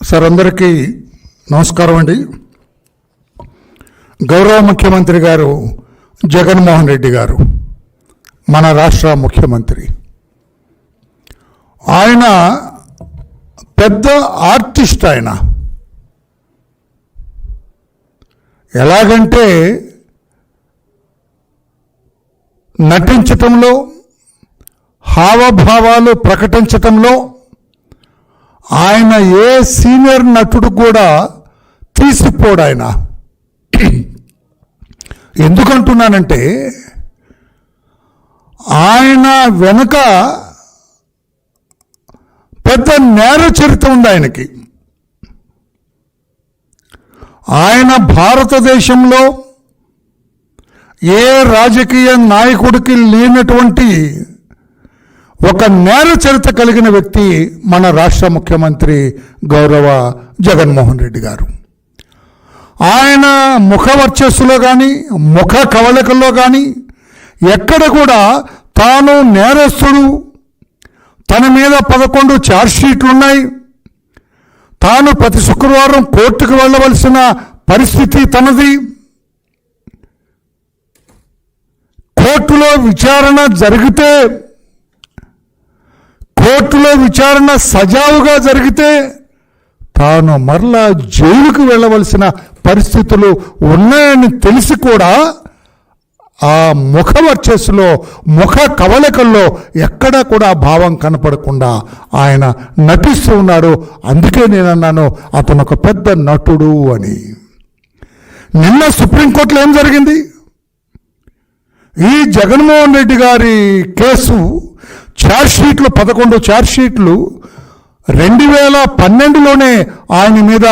Sir అందరికీ నమస్కారం అండి. గౌరవ ముఖ్యమంత్రి గారు జగన్మోహన్ రెడ్డి గారు మన రాష్ట్ర ముఖ్యమంత్రి. ఆయన పెద్ద ఆర్టిస్ట్. ఆయన ఎలాగంటే నటించటంలో, హావభావాలు ప్రకటించటంలో ఆయన ఏ సీనియర్ నటుడు కూడా తీసిపోడు. ఆయన ఎందుకంటున్నానంటే ఆయన వెనుక పెద్ద నేర చరిత్ర ఉంది ఆయనకి. ఆయన భారతదేశంలో ఏ రాజకీయ నాయకుడికి లేనటువంటి ఒక నేర చరిత్ర కలిగిన వ్యక్తి మన రాష్ట్ర ముఖ్యమంత్రి గౌరవ జగన్మోహన్ రెడ్డి గారు. ఆయన ముఖ వర్చస్సులో కానీ, ముఖ కవళికల్లో కానీ ఎక్కడ కూడా తాను నేరస్తుడు, తన మీద 11 ఛార్జ్షీట్లు ఉన్నాయి, తాను ప్రతి శుక్రవారం కోర్టుకు వెళ్ళవలసిన పరిస్థితి తనది, కోర్టులో విచారణ సజావుగా జరిగితే తాను మరలా జైలుకు వెళ్ళవలసిన పరిస్థితులు ఉన్నాయని తెలిసి కూడా ఆ ముఖ వర్చస్సులో, ముఖ కవళికల్లో ఎక్కడా కూడా భావం కనపడకుండా ఆయన నటిస్తూ ఉన్నాడు. అందుకే నేను అన్నాను అతను ఒక పెద్ద నటుడు అని. నిన్న సుప్రీంకోర్టులో ఏం జరిగింది? ఈ జగన్మోహన్ రెడ్డి గారి కేసు ఛార్జ్షీట్లు 11 ఛార్జ్షీట్లు 2012లోనే ఆయన మీద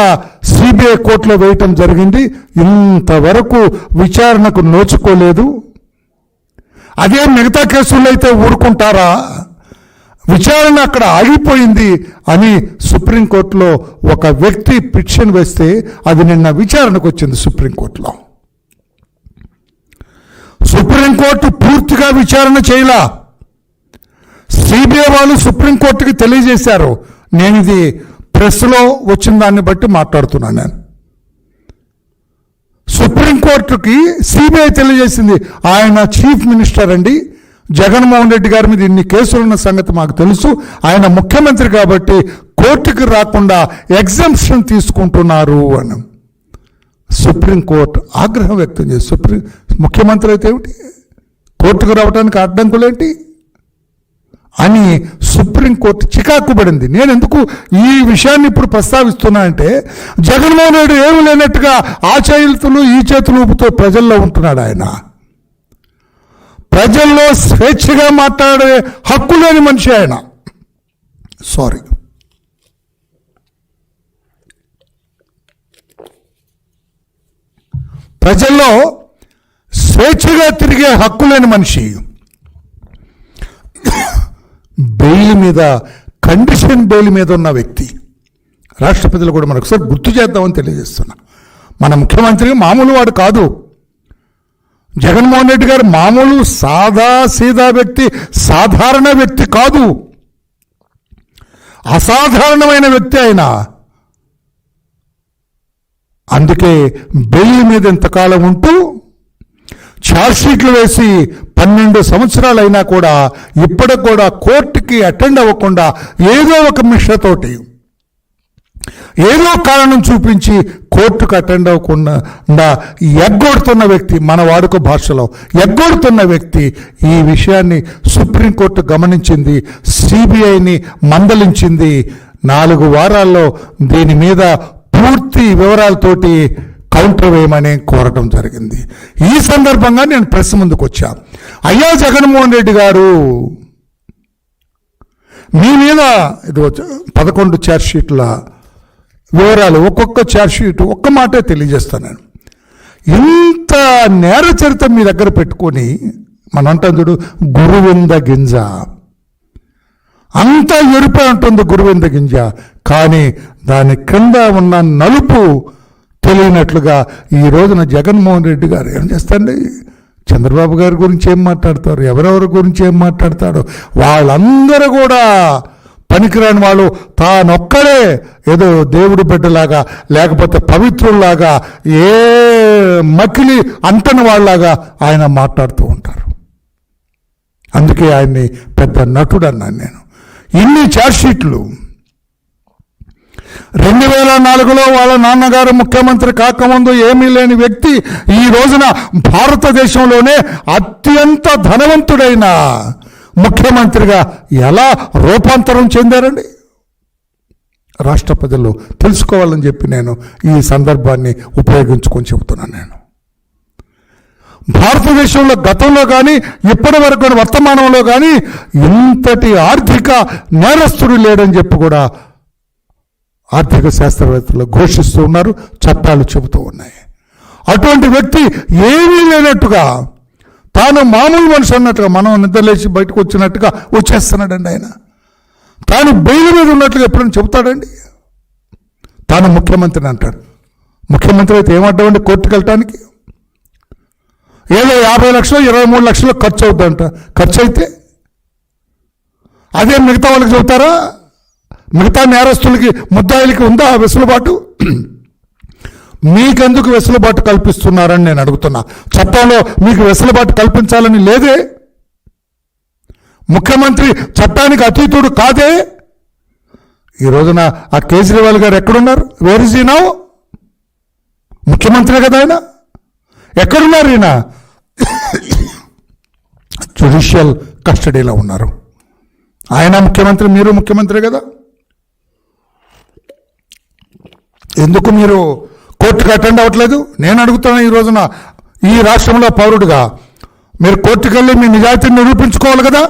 సిబిఐ కోర్టులో వేయటం జరిగింది. ఇంతవరకు విచారణకు నోచుకోలేదు. అదే మిగతా కేసుల్లో అయితే ఊరుకుంటారా? విచారణ అక్కడ ఆగిపోయింది అని సుప్రీంకోర్టులో ఒక వ్యక్తి పిటిషన్ వేస్తే అది నిన్న విచారణకు వచ్చింది సుప్రీంకోర్టులో. సుప్రీంకోర్టు పూర్తిగా విచారణ చేయలా. సిబిఐ వాళ్ళు సుప్రీంకోర్టుకి తెలియజేశారు. నేను ఇది ప్రెస్లో వచ్చిన దాన్ని బట్టి మాట్లాడుతున్నాను. నేను సుప్రీంకోర్టుకి సిబిఐ తెలియజేసింది, ఆయన చీఫ్ మినిస్టర్ అండి, జగన్మోహన్ రెడ్డి గారి మీద ఇన్ని కేసులున్న సంగతి మాకు తెలుసు, ఆయన ముఖ్యమంత్రి కాబట్టి కోర్టుకి రాకుండా ఎగ్జంప్షన్ తీసుకుంటున్నారు అని సుప్రీంకోర్టు ఆగ్రహం వ్యక్తం చేసి, ముఖ్యమంత్రి అయితే ఏమిటి, కోర్టుకు రావడానికి అడ్డంకులేంటి అని సుప్రీంకోర్టు చికాకు పడింది. నేను ఎందుకు ఈ విషయాన్ని ఇప్పుడు ప్రస్తావిస్తున్నానంటే, జగన్మోహన్ రెడ్డి ఏమి లేనట్టుగా ఆ చేతులు ఈ చేతులు ఊపుతూ ప్రజల్లో ఉంటున్నాడు. ఆయన ప్రజల్లో స్వేచ్ఛగా మాట్లాడే హక్కు లేని మనిషి ఆయన. ప్రజల్లో స్వేచ్ఛగా తిరిగే హక్కు లేని మనిషి. బెయిల్ మీద, కండిషన్ బెయిల్ మీద ఉన్న వ్యక్తి. రాష్ట్రపతిలో కూడా మనొకసారి గుర్తు చేద్దామని తెలియజేస్తున్నా. మన ముఖ్యమంత్రి మామూలు వాడు కాదు. జగన్మోహన్ రెడ్డి గారు మామూలు సీదా వ్యక్తి, సాధారణ వ్యక్తి కాదు, అసాధారణమైన వ్యక్తి ఆయన. అందుకే బెయిల్ మీద ఇంతకాలం ఉంటూ ఛార్జ్షీట్లు వేసి 12 సంవత్సరాలైనా కూడా ఇప్పటికి కూడా కోర్టుకి అటెండ్ అవ్వకుండా ఏదో ఒక మిషతోటి, ఏదో కారణం చూపించి కోర్టుకు అటెండ్ అవ్వకుండా ఎగ్గొడుతున్న వ్యక్తి, మన వాడుక భాషలో ఎగ్గొడుతున్న వ్యక్తి. ఈ విషయాన్ని సుప్రీంకోర్టు గమనించింది, సిబిఐని మందలించింది. 4 వారాల్లో దీని మీద పూర్తి వివరాలతోటి కౌంటర్ వేయమని కోరటం జరిగింది. ఈ సందర్భంగా నేను ప్రెస్ ముందుకు వచ్చా. అయ్యా జగన్మోహన్ రెడ్డి గారు, మీ మీద ఇది 11 ఛార్జ్షీట్ల వివరాలు, ఒక్కొక్క ఛార్జ్షీట్ ఒక్క మాటే తెలియజేస్తాను. నేను ఇంత నేర చరిత్ర మీ దగ్గర పెట్టుకొని, మనం అంటాం చూడు గురువింద గింజ, అంతా ఎరుపై ఉంటుంది గురువింద గింజ, కానీ దాని క్రింద ఉన్న నలుపు తెలియనట్లుగా ఈ రోజున జగన్మోహన్ రెడ్డి గారు ఏం చేస్తాండి, చంద్రబాబు గారి గురించి ఏం మాట్లాడతారు, ఎవరెవరి గురించి ఏం మాట్లాడతాడో వాళ్ళందరూ కూడా పనికిరాని వాళ్ళు తానొక్కడే ఏదో దేవుడి బిడ్డలాగా లేకపోతే పవిత్రుల్లాగా ఏ మకిలి అంటని వాళ్ళలాగా ఆయన మాట్లాడుతూ ఉంటారు. అందుకే ఆయన్ని పెద్ద నటుడు అన్నాను నేను. ఇన్ని ఛార్జ్షీట్లు 2004లో వాళ్ళ నాన్నగారు ముఖ్యమంత్రి కాకముందు ఏమీ లేని వ్యక్తి ఈ రోజున భారతదేశంలోనే అత్యంత ధనవంతుడైన ముఖ్యమంత్రిగా ఎలా రూపాంతరం చెందారండి? రాష్ట్ర ప్రజలు తెలుసుకోవాలని చెప్పి నేను ఈ సందర్భాన్ని ఉపయోగించుకొని చెబుతున్నాను. నేను భారతదేశంలో గతంలో కానీ ఇప్పటి వరకు వర్తమానంలో కానీ ఇంతటి ఆర్థిక నేరస్తుడు లేడని చెప్పి కూడా ఆర్థిక శాస్త్రవేత్తలు ఘోషిస్తూ ఉన్నారు, చట్టాలు చెబుతూ ఉన్నాయి. అటువంటి వ్యక్తి ఏమీ లేనట్టుగా తాను మామూలు మనిషి అన్నట్టుగా, మనం నిద్రలేసి బయటకు వచ్చినట్టుగా వచ్చేస్తున్నాడండి ఆయన. తాను బెయిల్ మీద ఉన్నట్లుగా ఎప్పుడైనా చెబుతాడండి? తాను ముఖ్యమంత్రిని అంటాడు. ముఖ్యమంత్రి అయితే ఏమంటామండి కోర్టుకు వెళ్ళటానికి? ఏదో 50 లక్షలు 23 లక్షలు ఖర్చు అవుతుందంట. ఖర్చు అయితే అదే మిగతా వాళ్ళకి చెబుతారా? మిగతా నేరస్తులకి ముద్దాయిలకి ఉందా వెసులుబాటు? మీకెందుకు వెసులుబాటు కల్పిస్తున్నారని నేను అడుగుతున్నా. చట్టంలో మీకు వెసులుబాటు కల్పించాలని లేదే? ముఖ్యమంత్రి చట్టానికి అతీతుడు కాదే? ఈ రోజున ఆ కేజ్రీవాల్ గారు ఎక్కడున్నారు? Where is he now? ముఖ్యమంత్రి కదా ఆయన. ఎక్కడున్నారు ఈయన? జ్యుడిషియల్ కస్టడీలో ఉన్నారు. ఆయన ముఖ్యమంత్రి, మీరు ముఖ్యమంత్రి కదా. ఎందుకు మీరు కోర్టుకు అటెండ్ అవ్వట్లేదు? నేను అడుగుతాను. ఈ రోజున ఈ రాష్ట్రంలో పౌరుడుగా మీరు కోర్టుకు వెళ్ళి మీ నిజాయితీని నిరూపించుకోవాలి కదా.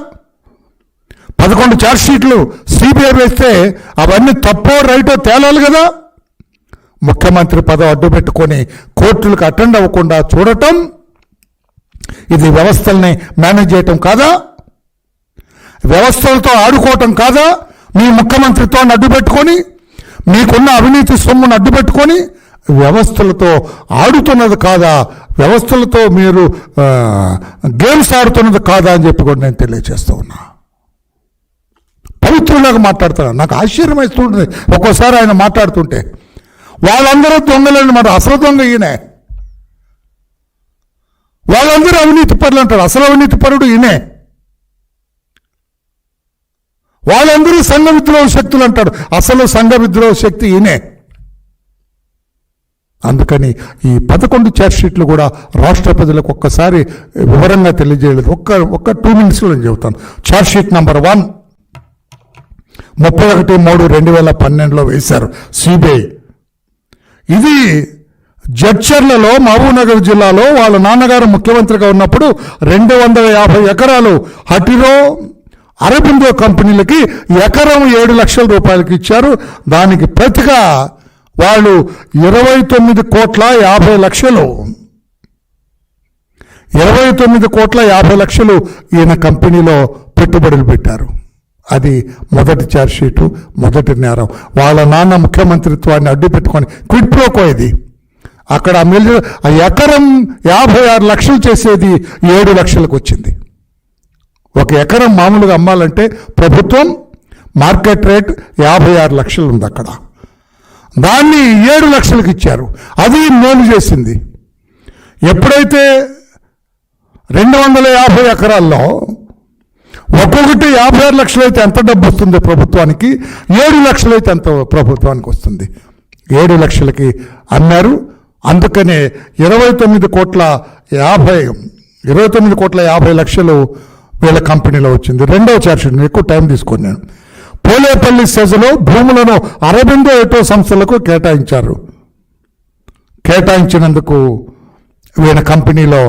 11 ఛార్జ్షీట్లు సిబిఐ వేస్తే అవన్నీ తప్పో రైటో తేలాలి కదా. ముఖ్యమంత్రి పదవి అడ్డు పెట్టుకొని కోర్టులకు అటెండ్ అవ్వకుండా చూడటం, ఇది వ్యవస్థల్ని మేనేజ్ చేయటం కాదా? వ్యవస్థలతో ఆడుకోవటం కాదా? మీ ముఖ్యమంత్రితో అడ్డు పెట్టుకొని, మీకున్న అవినీతి సొమ్మును అడ్డు పెట్టుకొని వ్యవస్థలతో ఆడుతున్నది కాదా? వ్యవస్థలతో మీరు గేమ్స్ ఆడుతున్నది కాదా అని చెప్పి కూడా నేను తెలియజేస్తూ ఉన్నా. పవిత్రులాగా మాట్లాడుతున్నాను. నాకు ఆశ్చర్యం వేస్తుంటుంది ఒక్కోసారి ఆయన మాట్లాడుతుంటే. వాళ్ళందరూ దొంగలని మాట. అసలు దొంగ ఈయనే. వాళ్ళందరూ అవినీతి పరులు అంటారు. అసలు అవినీతి పరుడు ఈయనే. వాళ్ళందరూ సంఘ విద్రోహ శక్తులు అంటాడు. అసలు సంఘ విద్రోహ శక్తి ఈయనే. అందుకని ఈ 11 ఛార్జ్షీట్లు కూడా రాష్ట్ర ప్రజలకు ఒక్కసారి వివరంగా తెలియజేయలేదు. ఒక్క 2 మినిట్స్లో నేను చెబుతాను. ఛార్జ్షీట్ నెంబర్ 1 31/3/2012లో వేశారు సిబిఐ. ఇది జడ్చర్లలో, మహబూబ్నగర్ జిల్లాలో వాళ్ళ నాన్నగారు ముఖ్యమంత్రిగా ఉన్నప్పుడు 250 ఎకరాలు హటిరో, అరబిందో కంపెనీలకి ఎకరం 7 లక్షల రూపాయలకి ఇచ్చారు. దానికి ప్రతిగా వాళ్ళు 29,50,00,000 29,50,00,000 ఈయన కంపెనీలో పెట్టుబడులు పెట్టారు. అది మొదటి ఛార్జ్షీటు, మొదటి నేరం. వాళ్ళ నాన్న ముఖ్యమంత్రిత్వాన్ని అడ్డు పెట్టుకొని క్విడ్ ప్రోకో ఇది. అక్కడ ఎకరం 56 లక్షలు చేసేది 7 లక్షలకు వచ్చింది. ఒక ఎకరం మామూలుగా అమ్మాలంటే ప్రభుత్వం మార్కెట్ రేట్ 56 లక్షలు ఉంది అక్కడ. దాన్ని 7 లక్షలకు ఇచ్చారు. అది మేలు చేసింది. ఎప్పుడైతే 250 ఎకరాల్లో ఒక్కొక్కటి 56 లక్షలు అయితే ఎంత డబ్బు వస్తుంది ప్రభుత్వానికి? 7 లక్షలు అయితే ఎంత ప్రభుత్వానికి వస్తుంది? 7 లక్షలకి అమ్మారు. అందుకనే 29,50,00,000 వీళ్ళ కంపెనీలో వచ్చింది. రెండవ ఛార్జ్షీట్ ఎక్కువ టైం తీసుకొని నేను పోలేపల్లి సెజలో భూములను అరబిందో ఎటో సంస్థలకు కేటాయించినందుకు వీళ్ళ కంపెనీలో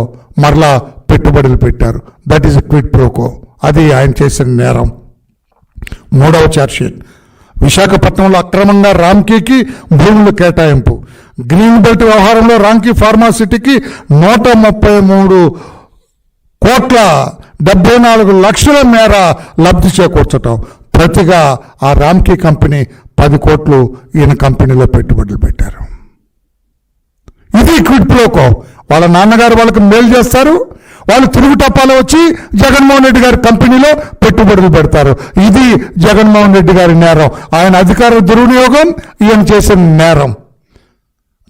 మరలా పెట్టుబడులు పెట్టారు. That is quid pro quo. అది ఆయన చేసిన నేరం. మూడవ ఛార్జ్షీట్ విశాఖపట్నంలో అక్రమంగా రామ్కీకి భూములు కేటాయింపు. గ్రీన్ బెల్ట్ వ్యవహారంలో రామ్కీ ఫార్మాసిటీకి 133,74,00,000 మేర లబ్ధి చేకూర్చటం. ప్రతిగా ఆ రామ్కీ కంపెనీ 10 కోట్లు ఈయన కంపెనీలో పెట్టుబడులు పెట్టారు. ఇది క్విడ్ ప్రోకో. వాళ్ళ నాన్నగారు వాళ్ళకి మేలు చేస్తారు, వాళ్ళు తిరుగుటప్పాలో వచ్చి జగన్మోహన్ రెడ్డి గారి కంపెనీలో పెట్టుబడులు పెడతారు. ఇది జగన్మోహన్ రెడ్డి గారి నేరం. ఆయన అధికార దుర్వినియోగం, ఈయన చేసిన నేరం.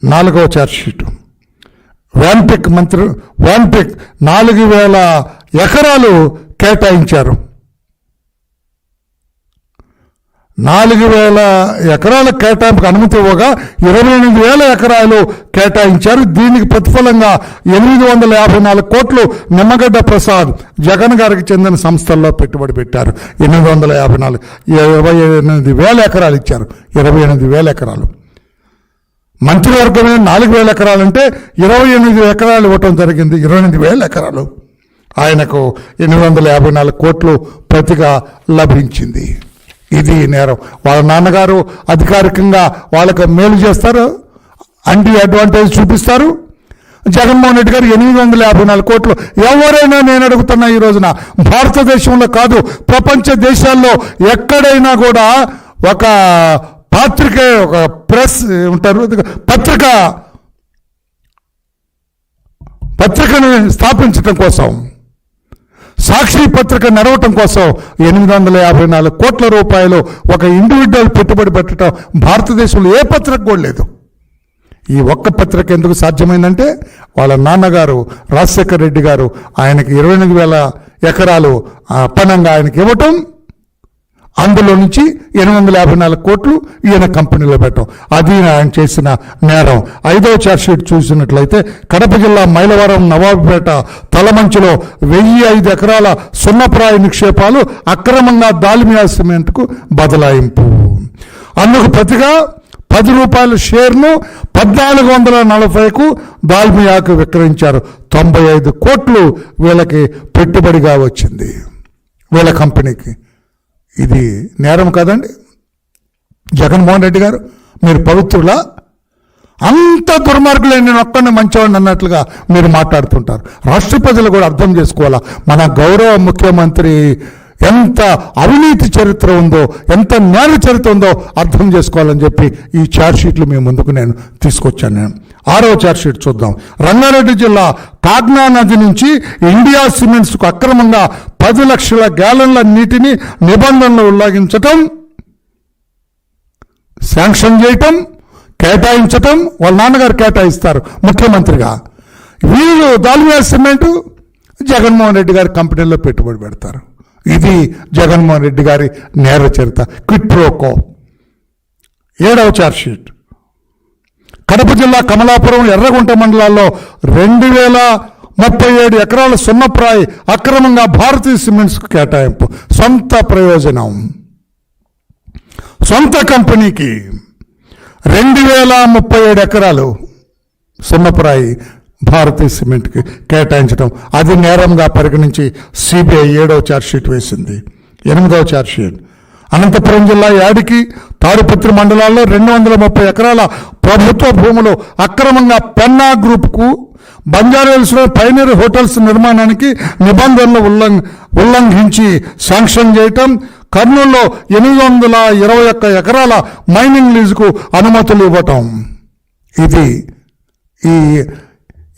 4వ ఛార్జ్షీట్ వాన్పిక్ 4,000 ఎకరాలు కేటాయించారు. 4,000 ఎకరాల కేటాయింపుకు అనుమతి ఇవ్వగా 28,000 ఎకరాలు కేటాయించారు. దీనికి ప్రతిఫలంగా 854 కోట్లు నిమ్మగడ్డ ప్రసాద్ జగన్ గారికి చెందిన సంస్థల్లో పెట్టుబడి పెట్టారు. 28,000 ఎకరాలు ఇచ్చారు. 28,000 ఎకరాలు. మంత్రివర్గమే 4,000 ఎకరాలంటే 28 ఎకరాలు ఇవ్వటం జరిగింది. 28,000 ఎకరాలు. ఆయనకు 854 కోట్లు ప్రతిగా లభించింది. ఇది నేరం. వాళ్ళ నాన్నగారు అధికారికంగా వాళ్ళకు మేలు చేస్తారు, యాంటీ అడ్వాంటేజ్ చూపిస్తారు. జగన్మోహన్ రెడ్డి గారు 854 కోట్లు. ఎవరైనా, నేను అడుగుతున్నా ఈ రోజున, భారతదేశంలో కాదు ప్రపంచ దేశాల్లో ఎక్కడైనా కూడా ఒక ఒక ప్రెస్ ఉంటారు, పత్రికను స్థాపించడం కోసం, సాక్షి పత్రిక నడవటం కోసం 854 కోట్ల రూపాయలు ఒక ఇండివిజువల్ పెట్టుబడి పెట్టడం భారతదేశంలో ఏ పత్రిక కూడా లేదు. ఈ ఒక్క పత్రిక ఎందుకు సాధ్యమైందంటే వాళ్ళ నాన్నగారు రాజశేఖర్ రెడ్డి గారు ఆయనకి 28,000 ఎకరాలు పనంగా ఆయనకి ఇవ్వటం, అందులో నుంచి 854 కోట్లు ఈయన కంపెనీలో పెట్టడం. అది ఆయన చేసిన నేరం. 5వ ఛార్జ్షీట్ చూసినట్లయితే కడప జిల్లా మైలవరం నవాబుపేట తలమంచిలో 1,005 ఎకరాల సున్నప్రాయ నిక్షేపాలు అక్రమంగా దాల్మియా సిమెంట్కు బదలాయింపు. అందుకు ప్రతిగా 10 రూపాయల షేర్ను 1,440కు దాల్మియాకు విక్రయించారు. 95 కోట్లు వీళ్ళకి పెట్టుబడిగా వచ్చింది, వీళ్ళ కంపెనీకి. ఇది నేరం కాదండి? జగన్మోహన్ రెడ్డి గారు మీరు పవిత్రులా? అంత దుర్మార్గులే, నేను ఒక్కడిని మంచివాడిని అన్నట్లుగా మీరు మాట్లాడుతుంటారు. రాష్ట్ర ప్రజలు కూడా అర్థం చేసుకోవాలా మన గౌరవ ముఖ్యమంత్రి ఎంత అవినీతి చరిత్ర ఉందో, ఎంత నేర చరిత్ర ఉందో అర్థం చేసుకోవాలని చెప్పి ఈ ఛార్జ్షీట్లు మీ ముందుకు నేను తీసుకొచ్చాను. 6వ ఛార్జ్షీట్ చూద్దాం. రంగారెడ్డి జిల్లా కాగ్నా నది నుంచి ఇండియా సిమెంట్స్కు అక్రమంగా 10 లక్షల గ్యాలన్ల నీటిని నిబంధనలు ఉల్లంఘించటం, శాంక్షన్ చేయటం, కేటాయించటం. వాళ్ళ నాన్నగారు కేటాయిస్తారు ముఖ్యమంత్రిగా. వీళ్ళు దాల్మియా సిమెంట్ జగన్మోహన్ రెడ్డి గారి కంపెనీలో పెట్టుబడి పెడతారు. ఇది జగన్మోహన్ రెడ్డి గారి నేర చరిత్ర. Quid pro quo. 7వ ఛార్జ్షీట్ కడప జిల్లా కమలాపురం, ఎర్రగుంట మండలాల్లో 2,037 ఎకరాల సున్నప్రాయి అక్రమంగా భారతీయ సిమెంట్స్కు కేటాయింపు. సొంత ప్రయోజనం, సొంత కంపెనీకి 2,037 ఎకరాలు సున్నప్రాయి భారతీయ సిమెంట్కి కేటాయించడం, అది నేరంగా పరిగణించి సిబిఐ 7వ ఛార్జ్షీట్ వేసింది. 8వ ఛార్జ్షీట్ అనంతపురం జిల్లా యాడికి, తాడిపత్రి మండలాల్లో 230 ఎకరాల ప్రభుత్వ భూములు అక్రమంగా పెన్నా గ్రూప్కు బంజారాహిల్స్లో పైనీర్ హోటల్స్ నిర్మాణానికి నిబంధనలు ఉల్లంఘించి శాంక్షన్ చేయటం, కర్నూలులో 821 ఎకరాల మైనింగ్ లీజుకు అనుమతులు ఇవ్వటం. ఇది ఈ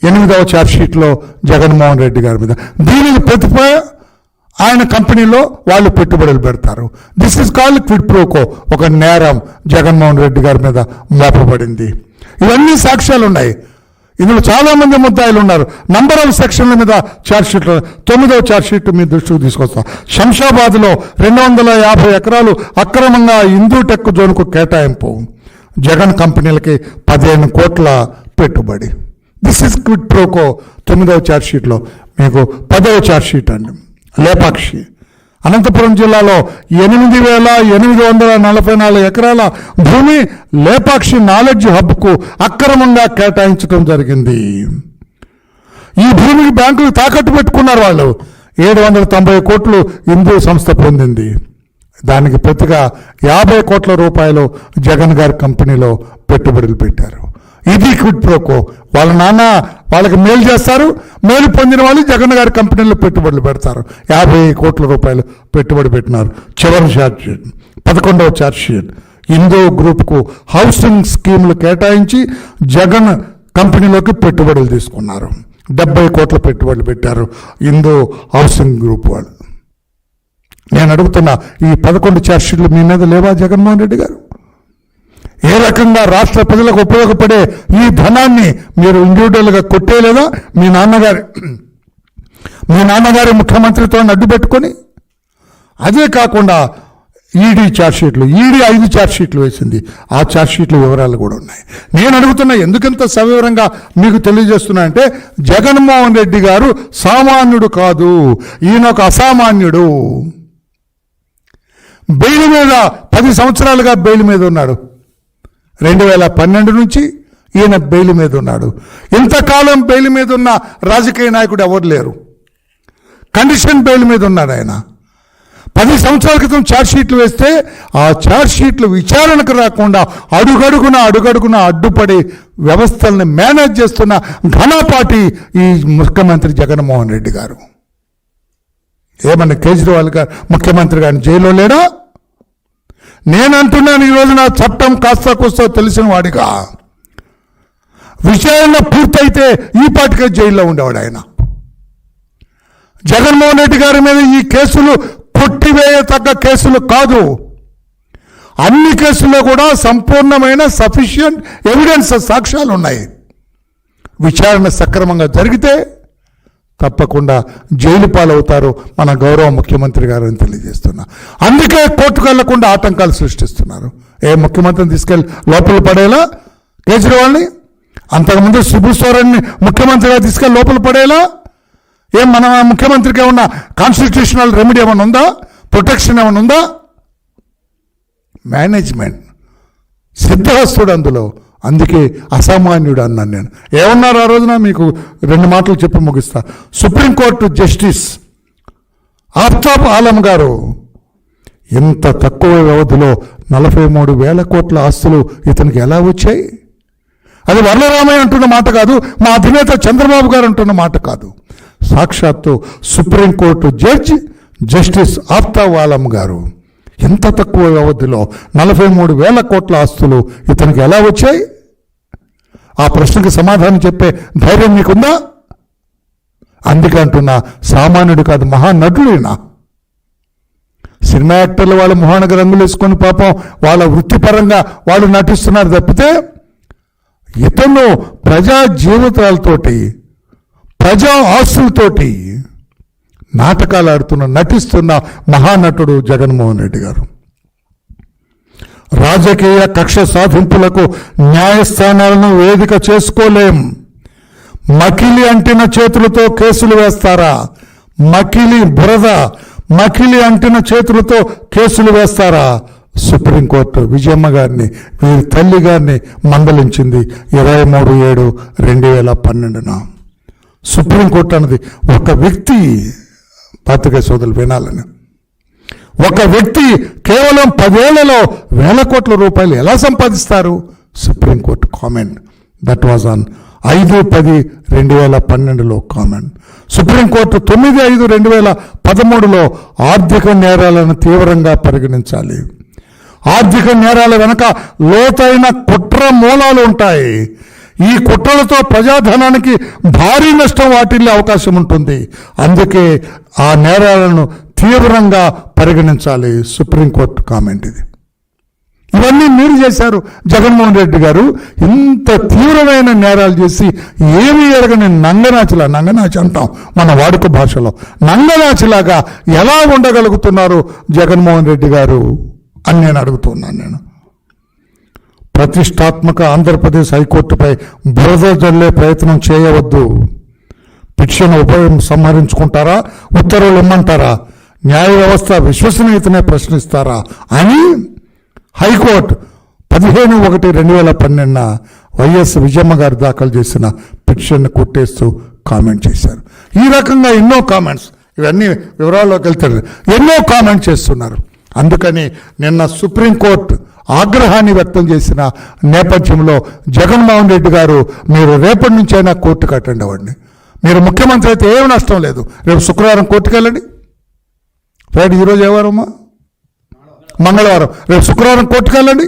8వ ఛార్జ్షీట్లో జగన్మోహన్ రెడ్డి గారి మీద. దీనికి ప్రతిపై ఆయన కంపెనీలో వాళ్ళు పెట్టుబడులు పెడతారు. This is called quid pro quo. ఒక నేరం జగన్మోహన్ రెడ్డి గారి మీద మోపబడింది. ఇవన్నీ సాక్ష్యాలు ఉన్నాయి. ఇందులో చాలామంది ముద్దాయిలు ఉన్నారు. నంబర్ ఆఫ్ సెక్షన్ల మీద ఛార్జ్షీట్లు. 9వ ఛార్జ్షీట్ మీ దృష్టికి తీసుకొస్తాం. శంషాబాద్లో 250 ఎకరాలు అక్రమంగా హిందూ టెక్ జోన్కు కేటాయింపు. జగన్ కంపెనీలకి 15 కోట్ల పెట్టుబడి. దిస్ ఇస్ క్విట్ ప్రోకో 9వ ఛార్జ్షీట్లో. మీకు 10వ ఛార్జ్షీట్ అండి. లేపాక్షి అనంతపురం జిల్లాలో 8,844 ఎకరాల భూమి లేపాక్షి నాలెడ్జ్ హబ్కు అక్రమంగా కేటాయించడం జరిగింది. ఈ భూమికి బ్యాంకులు తాకట్టు పెట్టుకున్నారు వాళ్ళు. 790 కోట్లు హిందూ సంస్థ పొందింది. దానికి ప్రతిగా 50 కోట్ల రూపాయలు జగన్ గారి కంపెనీలో పెట్టుబడులు పెట్టారు. ఇది క్విట్ ప్రోకో. వాళ్ళ నాన్న వాళ్ళకి మేలు చేస్తారు, మేలు పొందిన వాళ్ళు జగన్ గారి కంపెనీలో పెట్టుబడులు పెడతారు. 50 కోట్ల రూపాయలు పెట్టుబడి పెట్టినారు. చివరి ఛార్జ్షీట్ 11వ ఛార్జ్షీట్ హిందూ గ్రూప్కు హౌసింగ్ స్కీములు కేటాయించి జగన్ కంపెనీలోకి పెట్టుబడులు తీసుకున్నారు. 70 కోట్ల పెట్టుబడులు పెట్టారు హిందూ హౌసింగ్ గ్రూప్ వాళ్ళు. నేను అడుగుతున్నా, ఈ 11 ఛార్జ్షీట్లు మీ మీద లేవా జగన్మోహన్ రెడ్డి గారు? ఏ రకంగా రాష్ట్ర ప్రజలకు ఉపయోగపడే ఈ ధనాన్ని మీరు ఇండివిజువల్గా కొట్టేయలేదా? మీ నాన్నగారి ముఖ్యమంత్రితో అడ్డు పెట్టుకొని. అదే కాకుండా ఈడీ ఛార్జ్షీట్లు, ఈడీ 5 ఛార్జ్షీట్లు వేసింది. ఆ ఛార్జ్షీట్ల వివరాలు కూడా ఉన్నాయి. నేను అడుగుతున్నా, ఎందుకంత సవివరంగా మీకు తెలియజేస్తున్నా అంటే, జగన్మోహన్ రెడ్డి గారు సామాన్యుడు కాదు, ఈయన ఒక అసామాన్యుడు. బెయిల్ మీద 10 సంవత్సరాలుగా బెయిల్ మీద ఉన్నాడు. 2012 నుంచి ఈయన బెయిల్ మీద ఉన్నాడు. ఇంతకాలం బెయిల్ మీద ఉన్న రాజకీయ నాయకుడు ఎవరు లేరు. కండిషన్ బెయిల్ మీద ఉన్నాడు ఆయన. 10 సంవత్సరాల క్రితం ఛార్జ్షీట్లు వేస్తే ఆ ఛార్జ్షీట్లు విచారణకు రాకుండా అడుగడుగున అడ్డుపడి వ్యవస్థల్ని మేనేజ్ చేస్తున్న ఘనపాటి ఈ ముఖ్యమంత్రి జగన్మోహన్ రెడ్డి గారు. ఏమన్నా కేజ్రీవాల్ గారు ముఖ్యమంత్రి గారిని జైల్లో లేడా? నేనంటున్నాను, ఈరోజు నా చట్టం కాస్త కూస్తా తెలిసిన వాడిగా. విచారణ పూర్తయితే ఈ పాటికే జైల్లో ఉండేవాడు ఆయన. జగన్మోహన్ రెడ్డి గారి మీద ఈ కేసులు కొట్టివేయతగ్గ కేసులు కాదు. అన్ని కేసుల్లో కూడా సంపూర్ణమైన సఫిషియంట్ ఎవిడెన్స్, సాక్ష్యాలు ఉన్నాయి. విచారణ సక్రమంగా జరిగితే తప్పకుండా జైలు పాలవుతారు మన గౌరవ ముఖ్యమంత్రి గారు అని తెలియజేస్తున్నా. అందుకే కోర్టుకు వెళ్లకుండా ఆటంకాలు సృష్టిస్తున్నారు. ఏ ముఖ్యమంత్రిని తీసుకెళ్ళి లోపల పడేలా కేజ్రీవాల్ని? అంతకుముందు శిబు సోరెన్ని ముఖ్యమంత్రిగా తీసుకెళ్ళి లోపల పడేలా? ఏం మన ముఖ్యమంత్రికి ఏమన్నా కాన్స్టిట్యూషనల్ రెమెడీ ఏమైనా ఉందా? ప్రొటెక్షన్ ఏమైనా ఉందా? మేనేజ్మెంట్ సిద్ధహస్తుడు అందులో. అందుకే అసామాన్యుడు అన్నాను నేను. ఏమన్నారు ఆ రోజున? మీకు 2 మాటలు చెప్పి ముగిస్తా. సుప్రీంకోర్టు జస్టిస్ ఆఫ్తాబ్ ఆలం గారు ఇంత తక్కువ వ్యవధిలో 43,000 కోట్ల ఆస్తులు ఇతనికి ఎలా వచ్చాయి? అది వరలరామయ్య అంటున్న మాట కాదు, మా అధినేత చంద్రబాబు గారు అంటున్న మాట కాదు. సాక్షాత్తు supreme court judge justice Aftab Alam గారు ఎంత తక్కువ వ్యవధిలో 43,000 కోట్ల ఆస్తులు ఇతనికి ఎలా వచ్చాయి? ఆ ప్రశ్నకి సమాధానం చెప్పే ధైర్యం మీకుందా? అందుకే అంటున్నా, సామాన్యుడు కాదు, మహానటుడైనా. సినిమా యాక్టర్లు వాళ్ళ మొహానికి రంగులు వేసుకొని పాపం వాళ్ళ వృత్తిపరంగా వాళ్ళు నటిస్తున్నారు తప్పితే, ఇతను ప్రజా జీవితాలతోటి ప్రజా ఆస్తులతోటి నాటకాలు ఆడుతున్న నటిస్తున్న మహానటుడు జగన్మోహన్ రెడ్డి గారు. రాజకీయ కక్ష సాధింపులకు న్యాయస్థానాలను వేదిక చేసుకోలేం. మకిలి అంటిన చేతులతో కేసులు వేస్తారా? మకిలి అంటిన చేతులతో కేసులు వేస్తారా? సుప్రీంకోర్టు విజయమ్మ గారిని, వీరి తల్లి గారిని మందలించింది 23/7/2012. సుప్రీంకోర్టు అన్నది ఒక వ్యక్తి, పాత్రికేయ సోదరులు వినాలని, ఒక వ్యక్తి కేవలం 10 ఏళ్లలో 1,000 కోట్ల రూపాయలు ఎలా సంపాదిస్తారు? Supreme court comment. That was on 5/10/2012 comment. Supreme court 9/5/2013 ఆర్థిక నేరాలను తీవ్రంగా పరిగణించాలి. ఆర్థిక నేరాల వెనక లోతైన కుట్ర మూలాలు ఉంటాయి. ఈ కుట్రలతో ప్రజాధనానికి భారీ నష్టం వాటిల్లే అవకాశం ఉంటుంది. అందుకే ఆ నేరాలను తీవ్రంగా పరిగణించాలి. సుప్రీంకోర్టు కామెంట్ ఇది. ఇవన్నీ మీరు చేశారు జగన్మోహన్ రెడ్డి గారు. ఇంత తీవ్రమైన నేరాలు చేసి ఏమి ఎరగని నంగనాచి అంటాం మన వాడుక భాషలో, నంగనాచిలాగా ఎలా ఉండగలుగుతున్నారు జగన్మోహన్ రెడ్డి గారు అని నేను అడుగుతున్నాను. ప్రతిష్టాత్మక ఆంధ్రప్రదేశ్ హైకోర్టుపై బురద జల్లే ప్రయత్నం చేయవద్దు. పిటిషన్ ఉపసంహరించుకుంటారా, ఉత్తర్వులు ఇమ్మంటారా, న్యాయ వ్యవస్థ విశ్వసనీయతనే ప్రశ్నిస్తారా అని హైకోర్టు 15/1/2012 వైఎస్ విజయమ్మ గారు దాఖలు చేసిన పిటిషన్ను కొట్టేస్తూ కామెంట్ చేశారు. ఈ రకంగా ఎన్నో కామెంట్స్, ఇవన్నీ వివరాల్లోకి వెళ్తారు, ఎన్నో కామెంట్ చేస్తున్నారు. అందుకని నిన్న సుప్రీంకోర్టు ఆగ్రహాన్ని వ్యక్తం చేసిన నేపథ్యంలో జగన్మోహన్ రెడ్డి గారు, మీరు రేపటి నుంచైనా కోర్టుకు అటెండ్ అవ్వండి. మీరు ముఖ్యమంత్రి అయితే ఏమి నష్టం లేదు. రేపు శుక్రవారం కోర్టుకు వెళ్ళండి. రైట్, ఈరోజు ఏ వారమ్మా? మంగళవారం. రేపు శుక్రవారం కోర్టుకు వెళ్ళండి.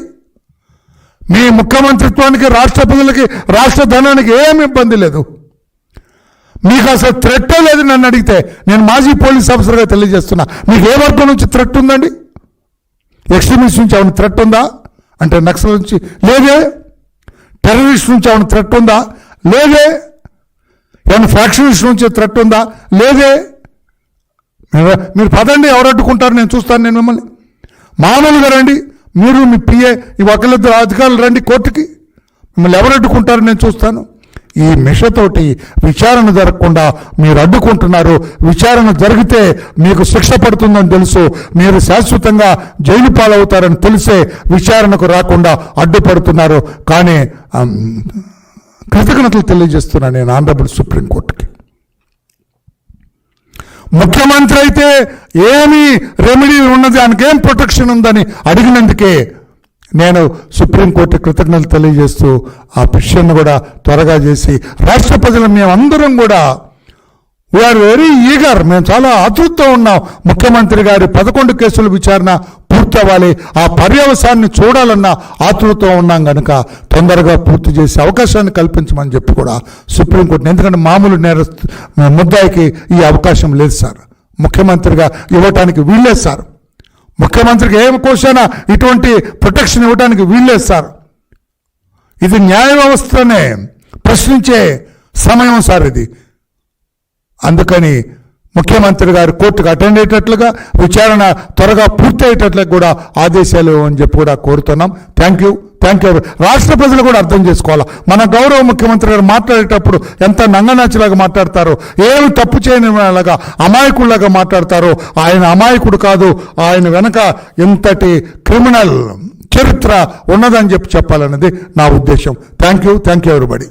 మీ ముఖ్యమంత్రిత్వానికి, రాష్ట్ర ప్రజలకి, రాష్ట్ర ధనానికి ఏమి ఇబ్బంది లేదు. మీకు అసలు థ్రెట్టే లేదు నన్ను అడిగితే. నేను మాజీ పోలీస్ ఆఫీసర్గా తెలియజేస్తున్నా. మీకు ఏ వర్గం నుంచి థ్రెట్ ఉందండి? ఎక్స్ట్రీమిస్ట్ నుంచి ఏమైనా థ్రెట్ ఉందా అంటే నక్సల్ నుంచి లేదే. టెర్రరిస్ట్ నుంచి ఏమైనా థ్రెట్ ఉందా లేదే. ఏమైనా ఫ్యాక్షనిస్ట్ నుంచి థ్రెట్ ఉందా లేదే. మీరు పదండి, ఎవరు అడ్డుకుంటారు నేను చూస్తాను. నేను మిమ్మల్ని మామూలుగా రండి, మీరు మీ పిఏ ఈ ఒకళ్ళిద్దరు అధికారులు రండి కోర్టుకి, మిమ్మల్ని ఎవరు అడ్డుకుంటారు నేను చూస్తాను. ఈ మిషతోటి విచారణ జరగకుండా మీరు అడ్డుకుంటున్నారు. విచారణ జరిగితే మీకు శిక్ష పడుతుందని తెలుసు, మీరు శాశ్వతంగా జైలు పాలవుతారని తెలిసే విచారణకు రాకుండా అడ్డుపడుతున్నారు. కానీ కృతజ్ఞతలు తెలియజేస్తున్నాను నేను ఆనరబుల్ సుప్రీంకోర్టుకి. ముఖ్యమంత్రి అయితే ఏమి రెమెడీ ఉన్నది, దానికేం ప్రొటెక్షన్ ఉందని అడిగినందుకే నేను సుప్రీంకోర్టు కృతజ్ఞతలు తెలియజేస్తూ ఆ పిటిషన్ను కూడా త్వరగా చేసి రాష్ట్ర ప్రజలు మేమందరం కూడా వీఆర్ వెరీ ఈగర్, మేము చాలా ఆతృతతో ఉన్నాం. ముఖ్యమంత్రి గారి 11 కేసుల విచారణ పూర్తి అవ్వాలి, ఆ పర్యవసాన్ని చూడాలన్న ఆతృతతో ఉన్నాం కనుక తొందరగా పూర్తి చేసే అవకాశాన్ని కల్పించమని చెప్పి కూడా సుప్రీంకోర్టుని, ఎందుకంటే మామూలు ముద్దాయికి ఈ అవకాశం లేదు సార్, ముఖ్యమంత్రిగా ఇవ్వటానికి వీల్లేదు సార్. ముఖ్యమంత్రికి ఏ కోశాన ఇటువంటి ప్రొటెక్షన్ ఇవ్వడానికి వీల్లేదు సార్. ఇది న్యాయ వ్యవస్థనే ప్రశ్నించే సమయం సార్ ఇది. అందుకని ముఖ్యమంత్రి గారు కోర్టుకు అటెండ్ అయ్యేటట్లుగా విచారణ త్వరగా పూర్తి అయ్యేటట్లుగా కూడా ఆదేశాలు అని చెప్పి కూడా కోరుతున్నాం. Thank you. రాష్ట్ర ప్రజలు కూడా అర్థం చేసుకోవాలా, మన గౌరవ ముఖ్యమంత్రి గారు మాట్లాడేటప్పుడు ఎంత నంగనాచిలాగా మాట్లాడతారో, ఏమి తప్పు చేయని లాగా అమాయకుల్లాగా మాట్లాడతారో. ఆయన అమాయకుడు కాదు, ఆయన వెనక ఎంతటి క్రిమినల్ చరిత్ర ఉన్నదని చెప్పాలన్నది నా ఉద్దేశం. Thank you everybody.